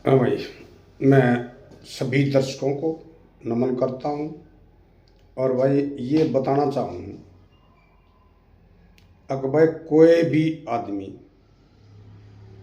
हाँ भाई, मैं सभी दर्शकों को नमन करता हूँ। और भाई ये बताना चाहूँ, अगर भाई कोई भी आदमी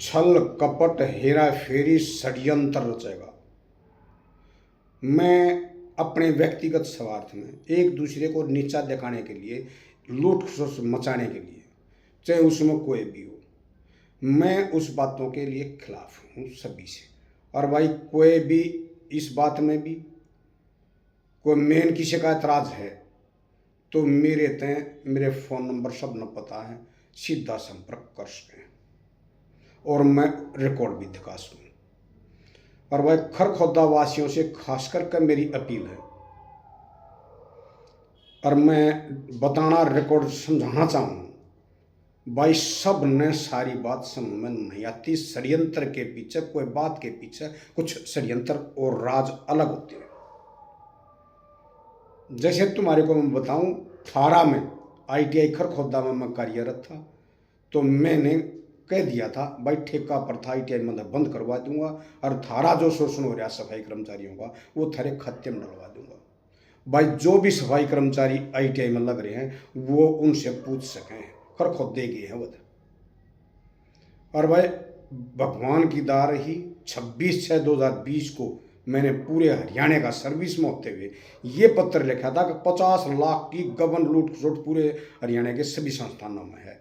छल कपट हेरा फेरी षड्यंत्र रचेगा, मैं अपने व्यक्तिगत स्वार्थ में एक दूसरे को नीचा दिखाने के लिए, लूट खसुस मचाने के लिए, चाहे उसमें कोई भी हो, मैं उस बातों के लिए खिलाफ हूँ सभी से। और भाई कोई भी इस बात में भी कोई मेन किसी का एतराज़ है तो मेरे तय मेरे फ़ोन नंबर सब न पता है, सीधा संपर्क कर सकें और मैं रिकॉर्ड भी दिखा सकूँ। और भाई खरखोदा वासियों से खास करके मेरी अपील है, और मैं बताना रिकॉर्ड समझाना चाहूँ, भाई सब ने सारी बात समझ में नहीं आती। षड्यंत्र के पीछे, कोई बात के पीछे कुछ षड्यंत्र और राज अलग होते हैं। जैसे तुम्हारे को मैं बताऊं, 18 में ITI खरखोदा में मैं कार्यरत था, तो मैंने कह दिया था भाई ठेका पर था ITI मतलब बंद करवा दूंगा, और थारा जो शोषण हो रहा सफाई कर्मचारियों का वो थारे खाते में डलवा दूंगा। भाई जो भी सफाई कर्मचारी ITI में लग रहे हैं वो उनसे पूछ सकें, खरखोदे गए हैं वो। और भाई भगवान की दार रही, 26/6/2020 को मैंने पूरे हरियाणा का सर्विस में होते हुए ये पत्र लिखा था कि 50 लाख की गबन लूट खसोट पूरे हरियाणा के सभी संस्थानों में है।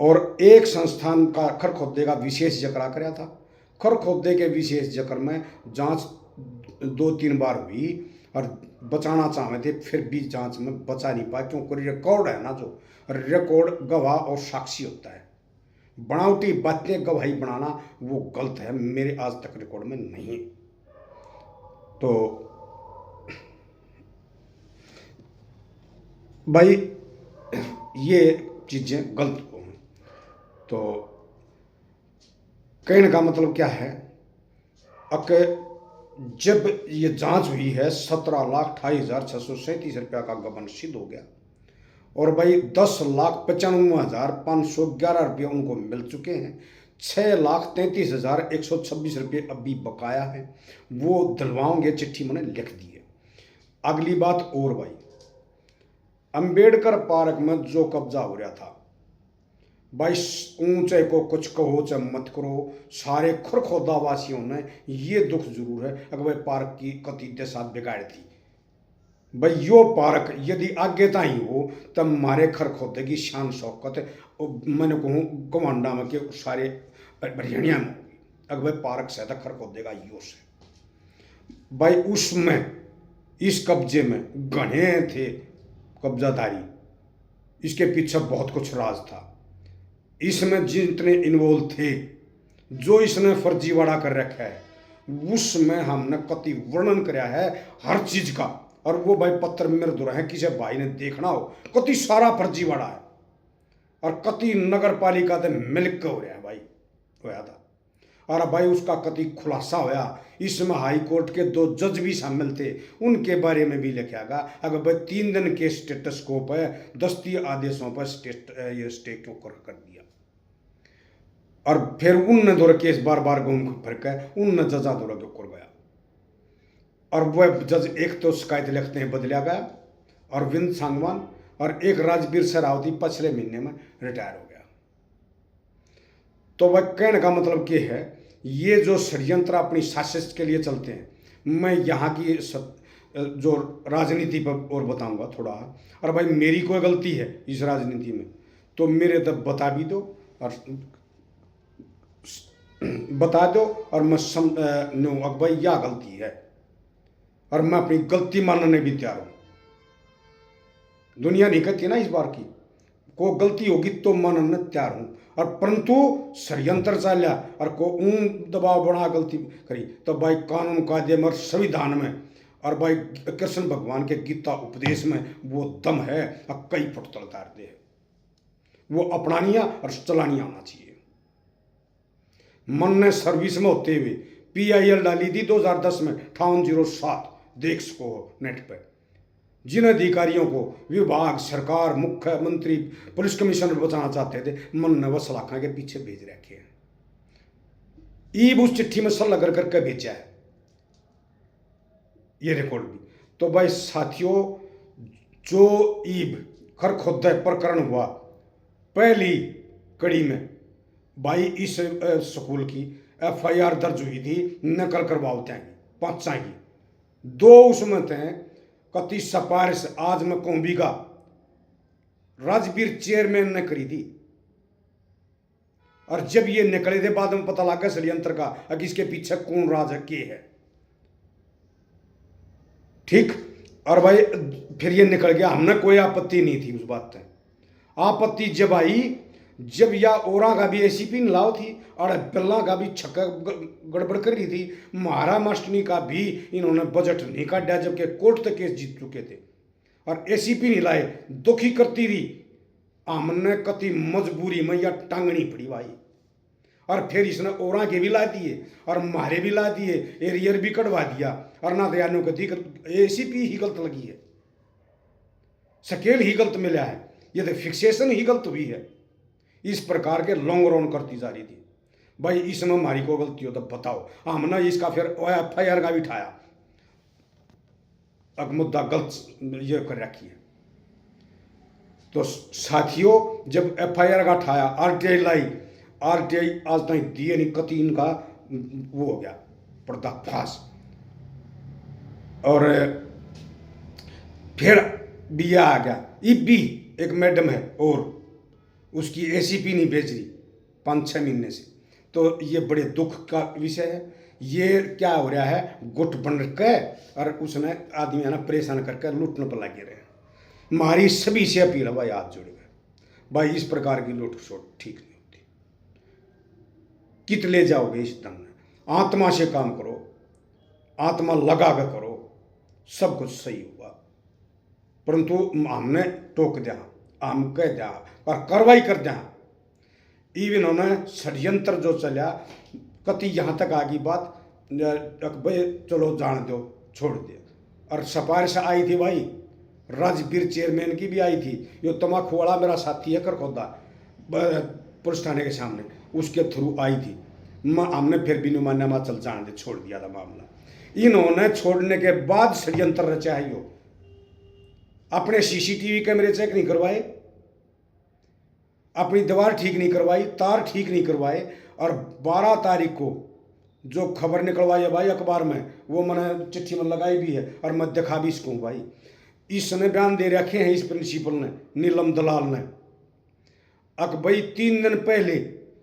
और एक संस्थान का खरखोदे का विशेष जिक्र कराया था। खरखोदे के विशेष जिक्र में जांच 2-3 बार हुई और बचाना चाहे थे, फिर भी जांच में बचा नहीं पाए, क्योंकि रिकॉर्ड है ना, जो रिकॉर्ड गवाह और साक्षी होता है। बनावटी बातें गवाही बनाना वो गलत है, मेरे आज तक रिकॉर्ड में नहीं। तो भाई ये चीज़ें गलत हो, तो कहने का मतलब क्या है, अके जब ये जांच हुई है 17,28,637 रुपया का गबन सिद्ध हो गया, और भाई 10,95,511 रुपये उनको मिल चुके हैं। 6,33,126 रुपये अभी बकाया है, वो दिलवाओगे, चिट्ठी मैंने लिख दी है। अगली बात और भाई, अंबेडकर पार्क में जो कब्जा हो रहा था भाई, ऊंचे को कुछ कहो चाहे मत करो, सारे खरखोदा वासियों ने ये दुख जरूर है अगर भाई पार्क की कति दशा बिगाड़ दी। भाई यो पार्क यदि आगे ताई हो तब मारे खरखोदे की शान शौकत मैंने कहूँ गवांडा में के सारे हरियाणा में होगी अगर भाई पार्क से था खरखोदे का यो से। भाई उसमें इस कब्जे में घने थे कब्जाधारी, इसके पीछे बहुत कुछ राज था। इसमें जितने इन्वॉल्व थे, जो इसने फर्जीवाड़ा कर रखा है, उसमें हमने कति वर्णन कराया है हर चीज का। और वो भाई पत्र मेरे द्वारा है, किसी भाई ने देखना हो, कति सारा फर्जीवाड़ा है और कति नगर पालिका से मिल के हो रहा है भाई, होया था। और भाई उसका कति खुलासा होया, इसमें हाई कोर्ट के 2 जज भी शामिल थे, उनके बारे में भी लिखा गया। अगर भाई 3 दिन के स्टेटस को पे दस्ती आदेशों पर ये स्टे क्यों कर दिया, और फिर उन द्वारा केस बार बार घूम फिर के उन जजा द्वारा जो कर गया। और वह जज एक तो शिकायत लिखते हैं बदला गया, अरविंद सांगवान, और एक राजवीर सरावती पिछले महीने में रिटायर हो गया। तो वह कहने का मतलब ये है, ये जो षड्यंत्र अपनी साजिश के लिए चलते हैं, मैं यहाँ की जो राजनीति पर और बताऊंगा थोड़ा। और भाई मेरी कोई गलती है इस राजनीति में तो मेरे तब बता भी दो और बता दो, और मैं भाई यह गलती है और मैं अपनी गलती मानने भी तैयार हूँ। दुनिया नहीं कहती ना इस बार की, को गलती होगी तो मानने तैयार हूँ, और परंतु षड्यंत्र चालिया और को ऊन दबाव बना गलती करी तो भाई कानून कायदे में, संविधान में, और भाई कृष्ण भगवान के गीता उपदेश में वो दम है, और कई फुट तलतार दे वो अपनानिया और चलानिया आना चाहिए। मन ने सर्विस में होते हुए PIL डाली थी 2010 में 5807, देख सको नेट पर। जिन अधिकारियों को विभाग, सरकार, मुख्यमंत्री, पुलिस कमिश्नर बचाना चाहते थे, मन ने वह सलाखा के पीछे भेज रखे हैं। ईब उस चिट्ठी में सल्ला कर करके बेचा है, ये रिकॉर्ड भी। तो भाई साथियों, जो ईब खरखोदा प्रकरण हुआ पहली कड़ी में, भाई इस स्कूल की FIR दर्ज हुई थी नकल करवाते हैं 5 की, 2 उसमें थे कति सिफारिश आज में कौंबी का राजवीर चेयरमैन ने करी थी। और जब ये निकले थे बाद में पता लगा षड्यंत्र का कि इसके पीछे कौन राज है, के है, ठीक। और भाई फिर ये निकल गया, हमने कोई आपत्ति नहीं थी उस बात से। आपत्ति जब आई जब या ओरा का भी ACP ने लाओ थी और बिल्ला का भी छक्का गड़बड़ कर रही थी, महाराष्ट्र का भी इन्होंने बजट नहीं काटा जबकि कोर्ट तक केस जीत चुके थे और ACP नहीं लाए, दुखी करती रही। हमने कति मजबूरी में या टांगनी पड़ी भाई। और फिर इसने ओरा के भी ला दिए और मारे भी ला दिए, एरियर भी कटवा दिया और ना दयानु को दी। ACP ही गलत लगी है, स्केल ही गलत मिला है, ये तो फिक्सेशन ही गलत हुई है। इस प्रकार के लॉन्ग रन करती जा रही थी भाई। इसमें हमारी को गलती हो तो बताओ, हमने इसका फिर FIR का भी उठाया, अब मुद्दा गलत ये कर रखी है। तो साथियों, जब FIR का उठाया, RTI लाई, RTI आज तक दिए नहीं, कति इनका वो हो गया पर्दाफाश। और फिर भी आ गया भी एक मैडम है और उसकी ACP नहीं भेज रही 5-6 महीने से। तो ये बड़े दुख का विषय है। ये क्या हो रहा है, गुट बन के और उसने आदमी है ना परेशान करके लूटने पर लगे रहे। हमारी सभी से अपील है भाई, हाथ जोड़े हुए भाई, इस प्रकार की लूट शोट ठीक नहीं होती। कित ले जाओगे इस दम में, आत्मा से काम करो, आत्मा लगा कर करो, सब कुछ सही हुआ। परंतु हमने टोक दिया, हम कह दिया और कार्रवाई कर दिया। इवन उन्होंने षड्यंत्र जो चला कति यहाँ तक आ गई बात, भाई चलो जान दो, छोड़ दिया। और सिफारिश आई थी भाई, राजवीर चेयरमैन की भी आई थी। जो तमाकू वाला मेरा साथी है करखोदा पुलिस थाने के सामने, उसके थ्रू आई थी। हमने फिर भी नुमानामा चल जान दे, छोड़ दिया था मामला। इन्होंने छोड़ने के बाद षड्यंत्र रचा है। यो अपने CCTV कैमरे चेक नहीं करवाए, अपनी दीवार ठीक नहीं करवाई, तार ठीक नहीं करवाए। और 12 तारीख को जो खबर निकलवाई है भाई अखबार में, वो मैंने चिट्ठी में लगाई भी है और मैं दिखा भी इसको भाई। इसने बयान दे रखे हैं इस प्रिंसिपल ने, नीलम दलाल ने, भाई 3 दिन पहले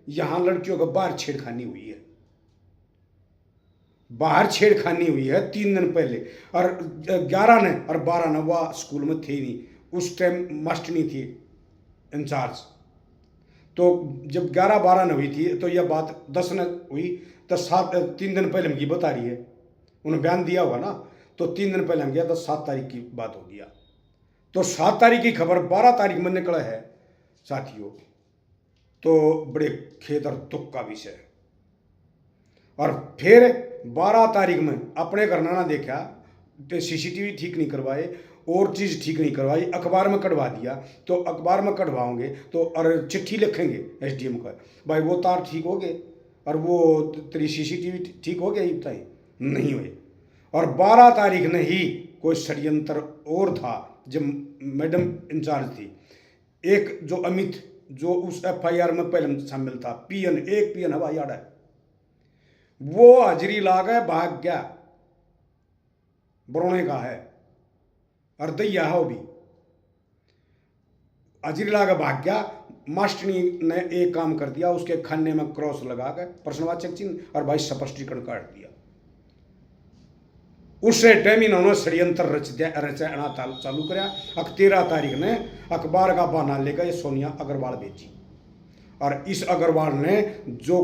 यहां लड़कियों का बाहर छेड़खानी हुई है, बाहर छेड़खानी हुई है 3 दिन पहले। और 11 ने और 12 ने वह स्कूल में थे नहीं, उस टाइम मास्टरनी थी इंचार्ज। तो जब 11-12 ने हुई थी तो यह बात 10 ने हुई, तो 3 दिन पहले हमकी बता रही है, उन्होंने बयान दिया हुआ ना। तो 3 दिन पहले हम गया तो 7 तारीख की बात हो गया। तो 7 तारीख की खबर 12 तारीख में निकला है साथियों, तो बड़े खेद और दुख का विषय है। और फिर 12 तारीख में अपने घर ना देखा, तो CCTV ठीक नहीं करवाए और चीज़ ठीक नहीं करवाई, अखबार में कटवा दिया। तो अखबार में कटवाओगे तो और चिट्ठी लिखेंगे SDM का, भाई वो तार ठीक हो गए और वो तेरी CCTV ठीक हो गया, बताइए नहीं हुए। और 12 तारीख ने ही कोई षड्यंत्र और था, जब मैडम इंचार्ज थी, एक जो अमित, जो उस FIR में पहले शामिल था, एक PN हवाई अड्डा, वो हाजिरी ला गए, भाग गया, बरौने का है और दैया है वो भी, हाजिरी ला के भाग गया। मास्टरनी ने एक काम कर दिया, उसके खाने में क्रॉस लगा कर प्रश्नवाचक चिन्ह और भाई स्पष्टीकरण काट दिया। उससे टाइम इन्होंने षड्यंत्र रचना चालू कराया। 13 तारीख ने अखबार का बहाना लेकर सोनिया अग्रवाल भेजी और इस अग्रवाल ने जो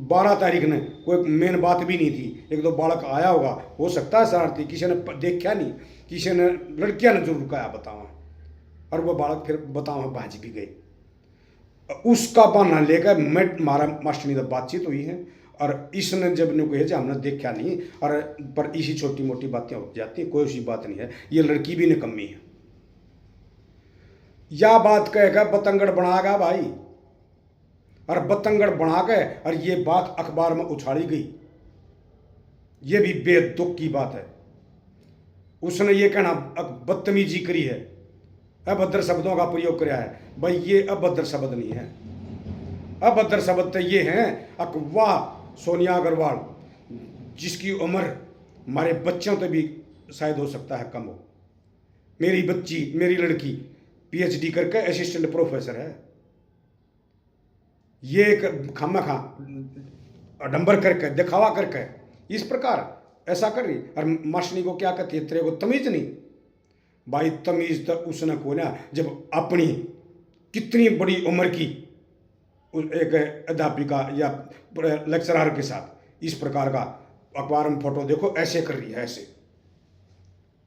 12 तारीख ने कोई मेन बात भी नहीं थी, 1-2 बालक आया होगा, हो सकता है शरारती, किसी ने देखा नहीं, किसी ने लड़कियां ने जरूर कहा बताओ, और वो बालक फिर बताओ भाज भी गए। उसका बहाना लेकर मारा मास्टरनी से बातचीत हुई है और इसने जब ने कहे हमने देखा नहीं, और पर इसी छोटी मोटी बातें हो जाती हैं, कोई सी बात नहीं है। ये लड़की भी निकम्मी है, या बात कहेगा बतंगड़ बनाएगा भाई। और बतंगड़ बना के और ये बात अखबार में उछाली गई। ये भी बेहद दुख की बात है। उसने ये कहना बदतमीजी करी है, अभद्र शब्दों का प्रयोग किया है। भाई ये अभद्र शब्द नहीं है। अभद्र शब्द तो ये हैं वाह सोनिया अग्रवाल, जिसकी उम्र हमारे बच्चों तो भी शायद हो सकता है कम हो। मेरी बच्ची, मेरी लड़की पीएचडी करके असिस्टेंट प्रोफेसर है। ये एक खामखा अडंबर करके, दिखावा करके इस प्रकार ऐसा कर रही। और मास्टनी को क्या कहती है, तेरे को तमीज नहीं। भाई तमीज तो उसने को ना, जब अपनी कितनी बड़ी उम्र की एक अध्यापिका या लेक्चरर के साथ इस प्रकार का अखबार में फोटो देखो ऐसे कर रही है, ऐसे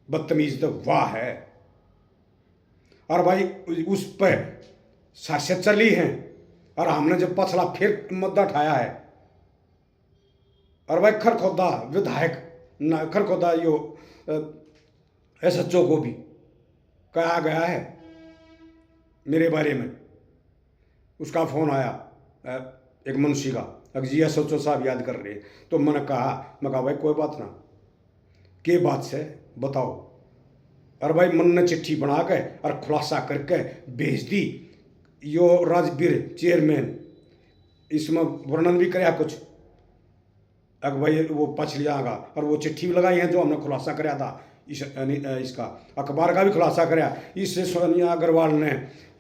बदतमीज तो वाह है। और भाई उस पर शासित चली है और हमने जब पछला फिर मुद्दा उठाया है। और भाई खरखोदा विधायक खरखोदा यो SHO को भी कहा गया है मेरे बारे में। उसका फोन आया एक मनुष्य का, अगर जी SHO साहब याद कर रहे, तो मैंने कहा भाई कोई बात ना, के बात से बताओ। और भाई मन ने चिट्ठी बना के और खुलासा करके भेज दी। यो राजवीर चेयरमैन इसमें वर्णन भी कराया कुछ, अगर भाई वो पछ लियागा। और वो चिट्ठी भी लगाई है जो हमने खुलासा कराया था इसका अखबार का भी खुलासा कराया। इससे सोनिया अग्रवाल ने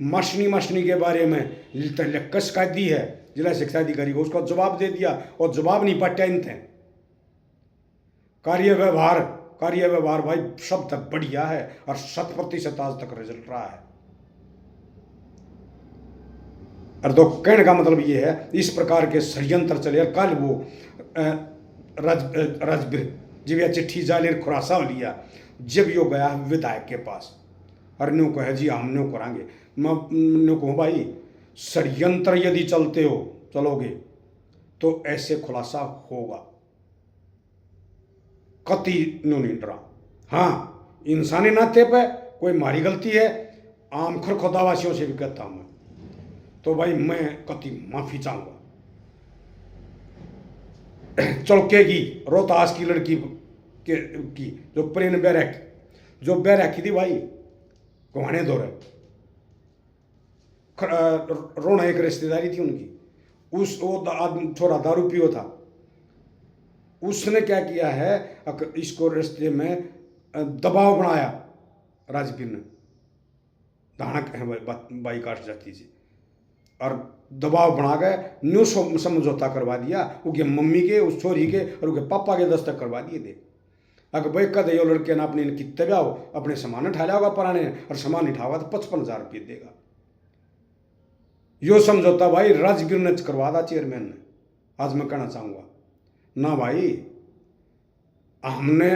मशनी के बारे में शिकायत दी है जिला शिक्षा अधिकारी को, उसको जवाब दे दिया और जवाब नहीं पाटे इन थे। कार्य व्यवहार भाई सब तक बढ़िया है और 100% आज तक रिजल्ट रहा है। और तो कहने का मतलब ये है इस प्रकार के षड्यंत्र चले। कल वो राजवीर जब यह चिट्ठी जाली खुलासा हो लिया, जब यो गया विधायक के पास और न्यू कहे जी हम न्यू करांगे। मैं न्यू कहूँ भाई षड्यंत्र यदि चलोगे तो ऐसे खुलासा होगा, कति न्यू नहीं डरा। हाँ इंसानी नाते पे कोई मारी गलती है, आम खरखोदावासियों से भी कहता हूँ मैं, तो भाई मैं कति माफी चाहूंगा। चौके की रोहतास की लड़की की जो प्रेन बैरक थी भाई गुहाने दौरे रोना एक रिश्तेदारी थी उनकी। वो आदमी छोरा दारू पियो था, उसने क्या किया है इसको रिश्ते में दबाव बनाया। राजवीर ने धानक बाई काट जाती थी और दबाव बना के न्यू समझौता करवा दिया। उसके मम्मी के, उस छोरी के और उसके पापा के दस्तक करवा दिए थे। अगर भाई कद यो लड़के ने अपने कितने भी आओ अपने सामान उठा लिया होगा पुराने, और सामान उठावा तो 55,000 रुपये देगा। यो समझौता भाई राजवीर ने करवा था, चेयरमैन ने। आज मैं कहना चाहूँगा ना भाई, हमने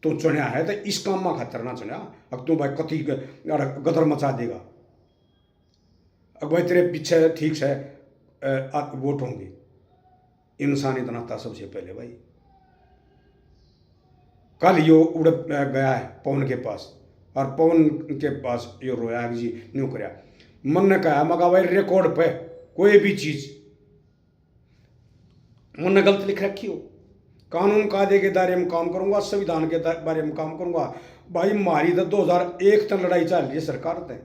तो चुनिया है तो इस काम में खातर ना चुनिया। अब तू भाई कति गदर मचा देगा, अब भाई तेरे पीछे ठीक से वोट होंगे। इंसानियत नाता सबसे पहले भाई। कल यो उड़ गया है पवन के पास और पवन के पास यो रोया जी न्यू कराया। मन ने कहा मगा भाई रिकॉर्ड पे कोई भी चीज मन ने गलत लिख रखी हो, कानून कायदे के दायरे में काम करूंगा, संविधान के बारे में काम करूंगा। भाई मारी तो 2001 तक लड़ाई चल रही है सरकार तय,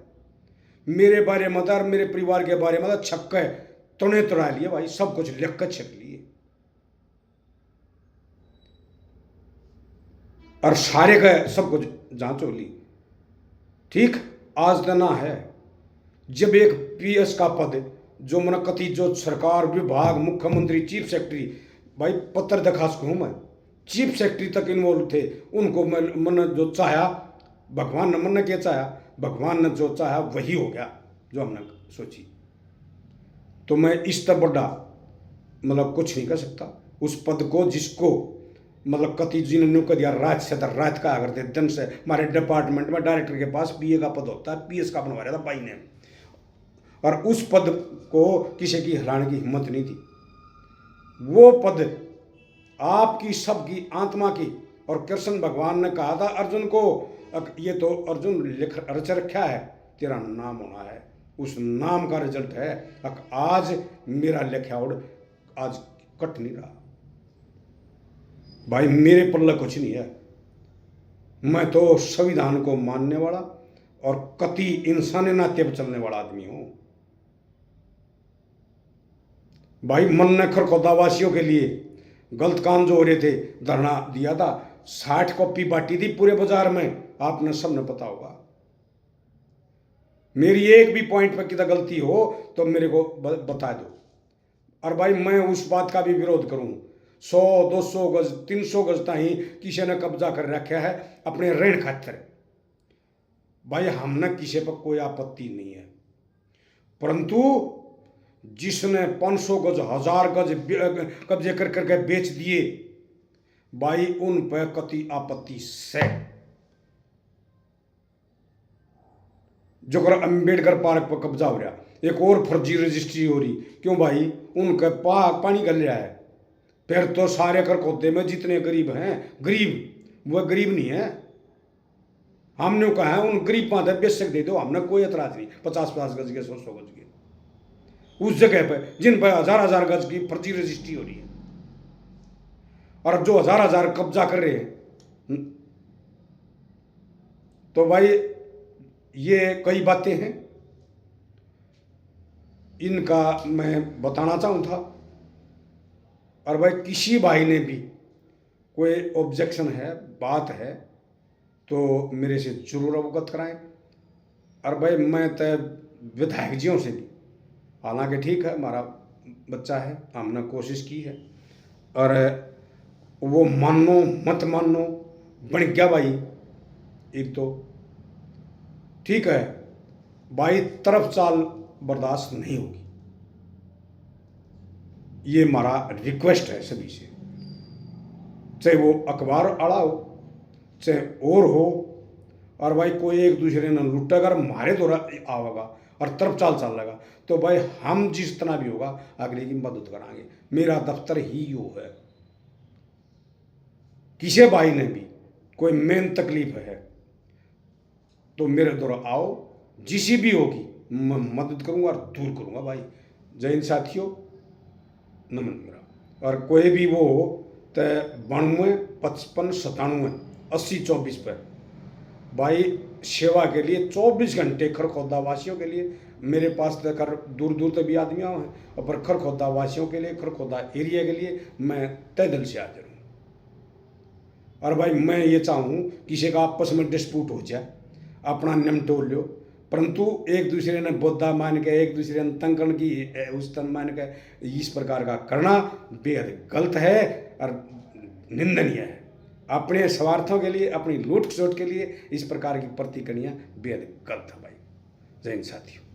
मेरे बारे में और मेरे परिवार के बारे में छक्के तुने तुड़ा लिए भाई, सब कुछ लिख कर छप लिए और सारे का सब कुछ जांच हो ली। ठीक आज तना है जब एक PS का पद जो मन कति जो सरकार विभाग मुख्यमंत्री चीफ सेक्रेटरी, भाई पत्र दिखा सकूँ मैं, चीफ सेक्रेटरी तक इन्वॉल्व थे। उनको मन जो चाहा भगवान ने, मन ने क्या चाहा भगवान ने जो चाहा वही हो गया जो हमने सोची। तो मैं इस तरह बड़ा मतलब कुछ नहीं कर सकता उस पद को जिसको मतलब कति जी ने कर दिया। रात से रात का अगर दिन से हमारे डिपार्टमेंट में डायरेक्टर के पास PA का पद होता है, PS का बनवा रहा था भाई ने, और उस पद को किसी की हराने की हिम्मत नहीं थी। वो पद आपकी सबकी आत्मा की, और कृष्ण भगवान ने कहा था अर्जुन को, ये तो अर्जुन लिख रच रखा है तेरा नाम होना है उस नाम का रिजल्ट है। आज मेरा लेखाउड़ आज कट नहीं रहा भाई, मेरे पल्ले कुछ नहीं है। मैं तो संविधान को मानने वाला और कति इंसानी नाते पर चलने वाला आदमी हूं भाई। मन ने खरखोदावासियों के लिए गलत काम जो हो रहे थे, धरना दिया था, 60 कॉपी बांटी थी पूरे बाजार में, आपने सबने पता होगा। मेरी एक भी पॉइंट पर कितना गलती हो तो मेरे को बता दो। और भाई मैं उस बात का भी विरोध करूं, 100 200 गज 300 गज ताही किसी ने कब्जा कर रखा है अपने ऋण खातिर। भाई हमने किसी पर कोई आपत्ति नहीं है, परंतु जिसने 500 गज 1000 गज कब्जे कर करके बेच दिए भाई, उन पर कति आपत्ति से। जो कर अंबेडकर पार्क पर कब्जा हो रहा, एक और फर्जी रजिस्ट्री हो रही, क्यों भाई? उनका पानी गल रहा है। फिर तो सारे खरखोदे में जितने गरीब हैं, गरीब वह गरीब नहीं है। हमने कहा है उन गरीब पाते बेशक दे दो, हमने कोई एतराज नहीं। 50-50 गज के 100 गज के उस जगह पर जिन पर 1000-1000 गज की फर्जी रजिस्ट्री हो रही है, और जो 1000-1000 कब्जा कर रहे हैं, तो भाई ये कई बातें हैं, इनका मैं बताना चाहूँ था। और भाई किसी भाई ने भी कोई ऑब्जेक्शन है, बात है, तो मेरे से जरूर अवगत कराएं। और भाई मैं तो विधायक जियों से भी, हालांकि ठीक है हमारा बच्चा है, हमने कोशिश की है, और वो मानो मत मानो बन गया भाई, एक तो ठीक है भाई, तरफ चाल बर्दाश्त नहीं होगी। ये हमारा रिक्वेस्ट है सभी से, चाहे वो अखबार अड़ा हो, चाहे और हो। और भाई कोई एक दूसरे ने लुटा अगर मारे तो आवेगा और तरफ चाल चल लगा, तो भाई हम जिस तरह भी होगा अगले की मदद कराएंगे। मेरा दफ्तर ही यो है। किसी भाई ने भी कोई मेन तकलीफ है तो मेरे द्वारा आओ, जिसी भी होगी मैं मदद करूंगा और दूर करूंगा भाई। जय हिंद साथियों, नमन मेरा। और कोई भी वो हो तो 92 55 97 80 24 पर भाई सेवा के लिए 24 घंटे खरखोदा वासियों के लिए मेरे पास तक दूर दूर तक भी आदमी आए हैं, और पर खरखोदा वासियों के लिए, खरखोदा एरिया के लिए मैं तय दिल से हाजिर हूँ। और भाई मैं ये चाहूँ किसी का आपस में डिस्प्यूट हो जाए, अपना निमटोल लो, परंतु एक दूसरे ने बोधा मान के, एक दूसरे ने तंकन की उस तन मान के इस प्रकार का करना बेहद गलत है और निंदनीय है। अपने स्वार्थों के लिए, अपनी लूट खसोट के लिए इस प्रकार की प्रतिक्रिया बेहद गलत है भाई। जय हिंद साथियों।